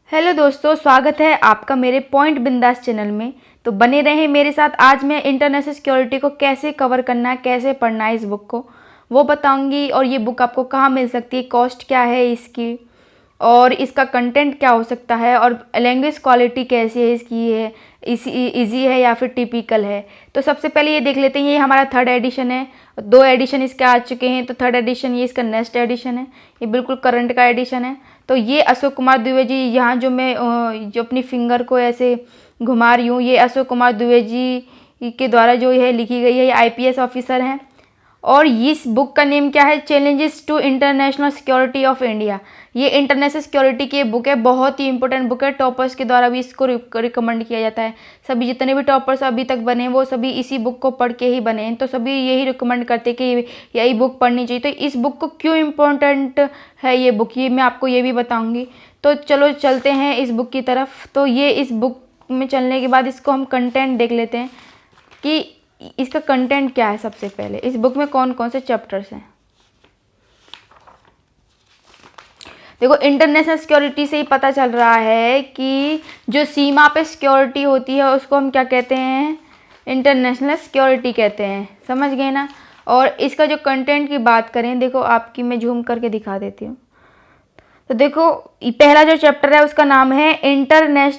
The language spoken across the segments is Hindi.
हेलो दोस्तों, स्वागत है आपका मेरे पॉइंट बिंदास चैनल में। तो बने रहें मेरे साथ। आज मैं इंटरनेशनल सिक्योरिटी को कैसे कवर करना है, कैसे पढ़ना है इस बुक को, वो बताऊंगी। और ये बुक आपको कहाँ मिल सकती है, कॉस्ट क्या है इसकी, और इसका कंटेंट क्या हो सकता है, और लैंग्वेज क्वालिटी कैसी है इसकी, है इजी है या फिर टिपिकल है। तो सबसे पहले ये देख लेते हैं। ये हमारा थर्ड एडिशन है, 2 एडिशन इसके आ चुके हैं। तो थर्ड एडिशन ये इसका नेक्स्ट एडिशन है, ये बिल्कुल करंट का एडिशन है। तो ये अशोक कुमार दुबे जी, यहाँ जो मैं जो अपनी फिंगर को ऐसे घुमा रही हूँ, ये अशोक कुमार दुबे जी के द्वारा जो है लिखी गई है। ये आईपीएस ऑफिसर हैं। और इस बुक का नेम क्या है, challenges to international security of India. ये इंटरनेशनल सिक्योरिटी की बुक है, बहुत ही इंपॉर्टेंट बुक है। टॉपर्स के द्वारा भी इसको रिकमेंड किया जाता है। सभी जितने भी टॉपर्स अभी तक बने हैं वो सभी इसी बुक को पढ़ के ही बने हैं। तो सभी यही रिकमेंड करते हैं कि यही बुक पढ़नी चाहिए। तो इस बुक को क्यों इम्पोर्टेंट है ये बुक, ये मैं आपको ये भी बताऊँगी। तो चलो चलते हैं इस बुक की तरफ। तो ये इस बुक में चलने के बाद इसको हम कंटेंट देख लेते हैं कि इसका कंटेंट क्या है। सबसे पहले इस बुक में कौन कौन से चैप्टर्स हैं। देखो, इंटरनेशनल सिक्योरिटी से ही पता चल रहा है कि जो सीमा पे सिक्योरिटी होती है उसको हम क्या कहते हैं, इंटरनेशनल सिक्योरिटी कहते हैं। समझ गए ना। और इसका जो कंटेंट की बात करें, देखो आपकी मैं जूम करके दिखा देती हूँ। तो देखो, पहला जो चैप्टर है उसका नाम है इंटरनल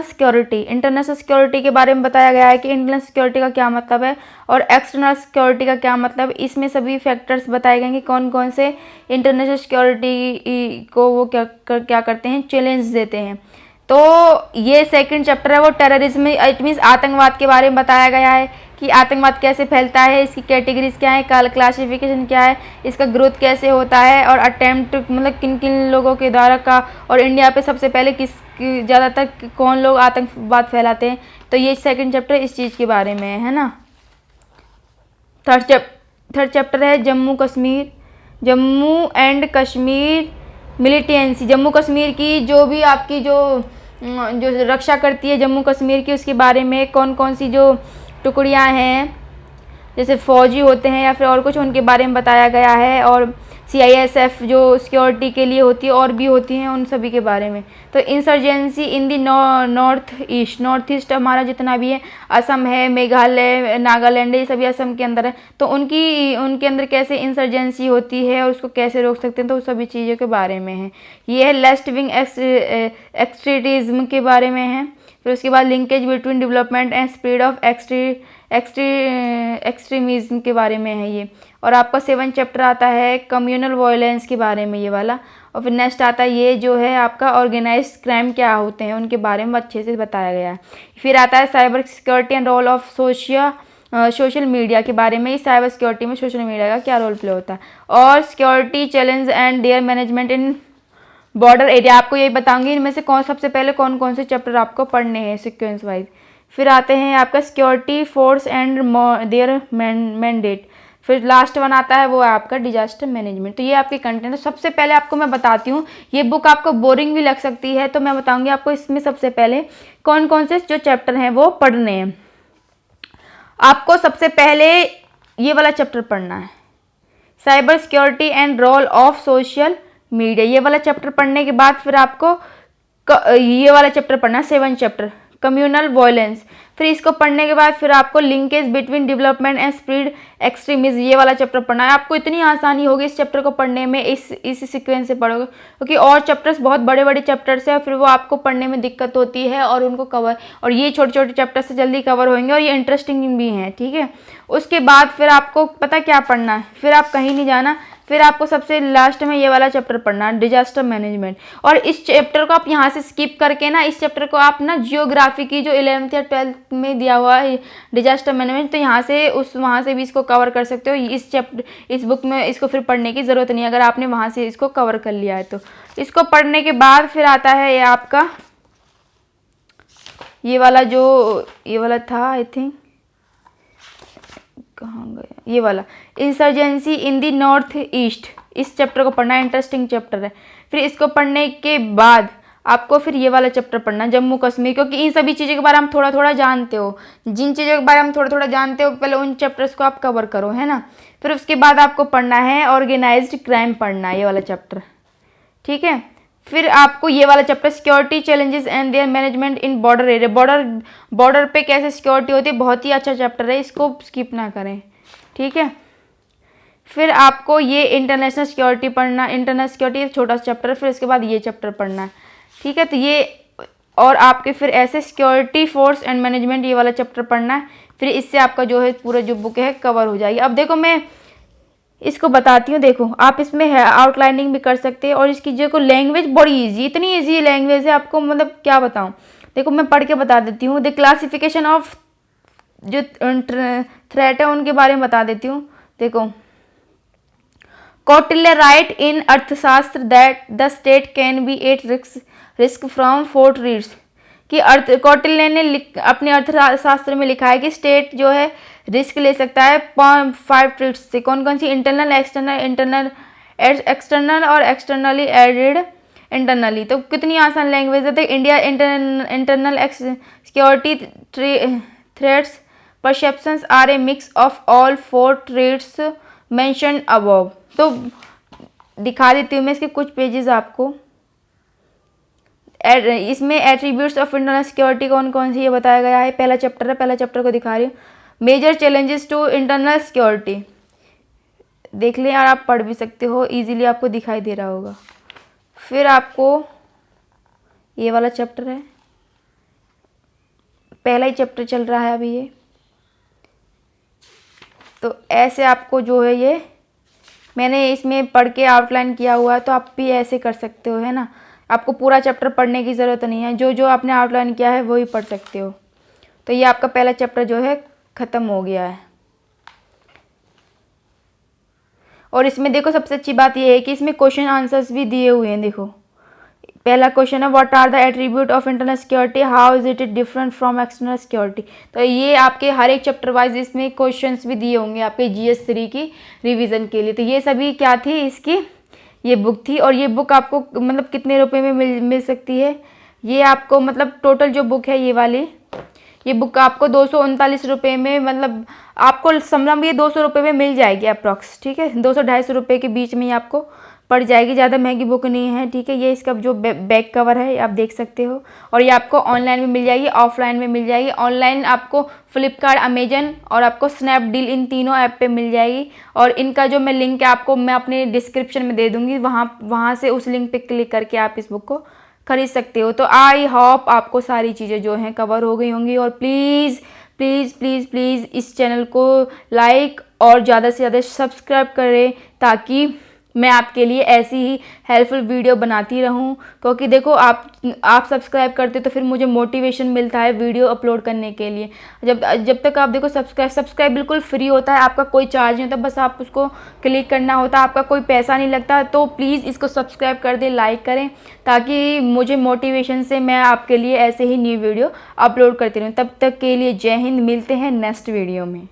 सिक्योरिटी। इंटरनेशनल सिक्योरिटी के बारे में बताया गया है कि इंटरनल सिक्योरिटी का क्या मतलब है और एक्सटर्नल सिक्योरिटी का क्या मतलब। इसमें सभी फैक्टर्स बताए गए कि कौन कौन से इंटरनेशनल सिक्योरिटी को वो क्या करते हैं, चैलेंज देते हैं। तो ये सेकंड चैप्टर है वो टेररिज्म, इट मीन्स आतंकवाद के बारे में बताया गया है कि आतंकवाद कैसे फैलता है, इसकी कैटेगरीज क्या है, क्लासिफिकेशन क्या है, इसका ग्रोथ कैसे होता है, और अटेम्प्ट मतलब किन किन लोगों के द्वारा का, और इंडिया पे सबसे पहले ज़्यादातर कौन लोग आतंकवाद फैलाते हैं। तो ये सेकंड चैप्टर इस चीज़ के बारे में है ना। थर्ड चैप्टर है जम्मू एंड कश्मीर मिलिटेंसी। जम्मू कश्मीर की जो भी आपकी जो रक्षा करती है जम्मू कश्मीर की, उसके बारे में कौन कौन सी जो टुकड़ियां हैं, जैसे फौजी होते हैं या फिर और कुछ, उनके बारे में बताया गया है। और CISF जो सिक्योरिटी के लिए होती है और भी होती हैं, उन सभी के बारे में। तो insurgency in the north east हमारा जितना भी है, असम है, मेघालय, नागालैंड, ये सभी असम के अंदर है। तो उनके अंदर कैसे इंसर्जेंसी होती है और उसको कैसे रोक सकते हैं, तो उस सभी चीज़ों के बारे में है। ये है लेफ्ट विंग एक्सट्रीमिज्म के बारे में है। फिर उसके बाद linkage between development and spread of extremism के बारे में है ये। और आपका 7 चैप्टर आता है कम्युनल वायलेंस के बारे में, ये वाला। और फिर नेक्स्ट आता है ये जो है आपका ऑर्गेनाइज्ड क्राइम क्या होते हैं, उनके बारे में अच्छे से बताया गया है। फिर आता है cyber security and role of social media के बारे में। इस साइबर सिक्योरिटी में सोशल मीडिया का क्या रोल प्ले होता है। और security challenge and their management in border area, आपको यही बताऊंगी। इनमें से सबसे पहले कौन कौन से चैप्टर आपको पढ़ने हैं सीक्वेंस वाइज। फिर आते हैं आपका security force and there mandate. फिर लास्ट वन आता है वो है आपका डिजास्टर मैनेजमेंट। तो ये आपके कंटेंट। तो सबसे पहले आपको मैं बताती हूँ, ये बुक आपको बोरिंग भी लग सकती है, तो मैं बताऊंगी आपको इसमें सबसे पहले कौन कौन से जो चैप्टर हैं वो पढ़ने हैं। आपको सबसे पहले ये वाला चैप्टर पढ़ना है, cyber security and role of social media. ये वाला चैप्टर पढ़ने के बाद फिर आपको ये वाला चैप्टर पढ़ना है, 7 चैप्टर कम्युनल वायलेंस। फिर इसको पढ़ने के बाद फिर आपको linkage between development and spread extremism, ये वाला चैप्टर पढ़ना है। आपको इतनी आसानी होगी इस चैप्टर को पढ़ने में, इस सीक्वेंस से पढ़ोगे, क्योंकि और चैप्टर्स बहुत बड़े बड़े चैप्टर्स हैं, फिर वो आपको पढ़ने में दिक्कत होती है और उनको कवर, और ये छोटे छोटे चैप्टर्स से जल्दी कवर होंगे और ये इंटरेस्टिंग भी हैं। ठीक है। उसके बाद फिर आपको पता क्या पढ़ना है, फिर आप कहीं नहीं जाना, फिर आपको सबसे लास्ट में ये वाला चैप्टर पढ़ना है, डिजास्टर मैनेजमेंट। और इस चैप्टर को आप यहाँ से स्किप करके ना, इस चैप्टर को आप ना जियोग्राफी की जो 11th या 12th में दिया हुआ है डिजास्टर मैनेजमेंट, तो यहाँ से वहाँ से भी इसको कवर कर सकते हो। इस बुक में इसको फिर पढ़ने की ज़रूरत नहीं है, अगर आपने वहाँ से इसको कवर कर लिया है तो। इसको पढ़ने के बाद फिर आता है ये आपका ये वाला था, आई थिंक कहाँ गया, ये वाला insurgency in the north east. इस चैप्टर को पढ़ना है, इंटरेस्टिंग चैप्टर है। फिर इसको पढ़ने के बाद आपको फिर ये वाला चैप्टर पढ़ना, जम्मू कश्मीर, क्योंकि इन सभी चीज़ों के बारे में हम थोड़ा थोड़ा जानते हो। जिन चीज़ों के बारे में हम थोड़ा थोड़ा जानते हो, पहले उन चैप्टर्स को आप कवर करो, है ना। फिर उसके बाद आपको पढ़ना है ऑर्गेनाइज्ड क्राइम पढ़ना है, ये वाला चैप्टर। ठीक है। फिर आपको ये वाला chapter security challenges and their management in border area, border पे कैसे सिक्योरिटी होती है, बहुत ही अच्छा चैप्टर है, इसको स्किप ना करें, ठीक है। फिर आपको ये इंटरनेशनल सिक्योरिटी पढ़ना, इंटरनेशनल सिक्योरिटी छोटा सा चैप्टर है, फिर उसके बाद ये चैप्टर पढ़ना है, ठीक है। तो ये और आपके फिर ऐसे सिक्योरिटी फोर्स एंड मैनेजमेंट ये वाला चैप्टर पढ़ना है, फिर इससे आपका जो है पूरा जो बुक है कवर हो जाएगी। अब देखो मैं इसको बताती हूँ, देखो आप इसमें है आउटलाइनिंग भी कर सकते हैं, और इसकी जो लैंग्वेज बड़ी इजी, इतनी इजी लैंग्वेज है, आपको मतलब क्या बताऊँ। देखो मैं पढ़ के बता देती हूँ। द क्लासिफिकेशन ऑफ जो थ्रेट है उनके बारे में बता देती हूँ। देखो, Kautilya write in Arthashastra that the state can be at risk from 4 threats, कि कौटिल्य ने अपने अर्थशास्त्र में लिखा है कि स्टेट जो है रिस्क ले सकता है 5 ट्रेड्स से। कौन कौन सी? इंटरनल, एक्सटर्नल और एक्सटर्नली एडेड इंटरनली। तो कितनी आसान लैंग्वेज है। तो India internal security threats perceptions are a mix of all 4 threats mentioned above. तो दिखा देती हूँ मैं इसके कुछ पेजेस आपको। इसमें एट्रीब्यूट्स ऑफ इंटरनल सिक्योरिटी कौन कौन सी ये बताया गया है। पहला चैप्टर है, पहला चैप्टर को दिखा रही हूँ। Major challenges to internal security देख लें यार, आप पढ़ भी सकते हो, इजीली आपको दिखाई दे रहा होगा। फिर आपको ये वाला चैप्टर है, पहला ही चैप्टर चल रहा है अभी ये। तो ऐसे आपको जो है ये मैंने इसमें पढ़ के आउटलाइन किया हुआ है, तो आप भी ऐसे कर सकते हो, है ना। आपको पूरा चैप्टर पढ़ने की ज़रूरत नहीं है, जो जो आपने आउटलाइन किया है वही पढ़ सकते हो। तो ये आपका पहला चैप्टर जो है ख़त्म हो गया है। और इसमें देखो सबसे अच्छी बात ये है कि इसमें क्वेश्चन आंसर्स भी दिए हुए हैं। देखो पहला क्वेश्चन है what are the attribute of internal security, how is it different from external security. तो ये आपके हर एक चैप्टर वाइज इसमें क्वेश्चंस भी दिए होंगे आपके GS 3 की रिवीजन के लिए। तो ये सभी क्या थी, इसकी ये बुक थी। और ये बुक आपको मतलब कितने रुपए में मिल सकती है, ये आपको मतलब टोटल जो बुक है ये वाली, ये बुक आपको 239 रुपये में, मतलब आपको समझ ये 200 रुपये में मिल जाएगी अप्रॉक्स, ठीक है। 200-250 रुपये के बीच में ही आपको पड़ जाएगी, ज़्यादा महंगी बुक नहीं है, ठीक है। ये इसका जो बैक कवर है आप देख सकते हो। और ये आपको ऑनलाइन में मिल जाएगी, ऑफलाइन में मिल जाएगी। ऑनलाइन आपको फ्लिपकार्ट, अमेजन और आपको स्नैपडील, इन तीनों ऐप पे मिल जाएगी। और इनका जो मैं लिंक है आपको मैं अपने डिस्क्रिप्शन में दे दूँगी, वहाँ से उस लिंक पे क्लिक करके आप इस बुक को खरीद सकते हो। तो आई होप आपको सारी चीज़ें जो हैं कवर हो गई होंगी। और प्लीज़ प्लीज़ प्लीज़ प्लीज़ इस चैनल को लाइक और ज़्यादा से ज़्यादा सब्सक्राइब करें, ताकि मैं आपके लिए ऐसी ही हेल्पफुल वीडियो बनाती रहूं। क्योंकि देखो आप सब्सक्राइब करते तो फिर मुझे मोटिवेशन मिलता है वीडियो अपलोड करने के लिए। जब तक आप देखो सब्सक्राइब बिल्कुल फ्री होता है, आपका कोई चार्ज नहीं होता, बस आप उसको क्लिक करना होता है, आपका कोई पैसा नहीं लगता। तो प्लीज़ इसको सब्सक्राइब कर दें, लाइक करें, ताकि मुझे मोटिवेशन से मैं आपके लिए ऐसे ही न्यू वीडियो अपलोड करती रहूँ। तब तक के लिए जय हिंद, मिलते हैं नेक्स्ट वीडियो में।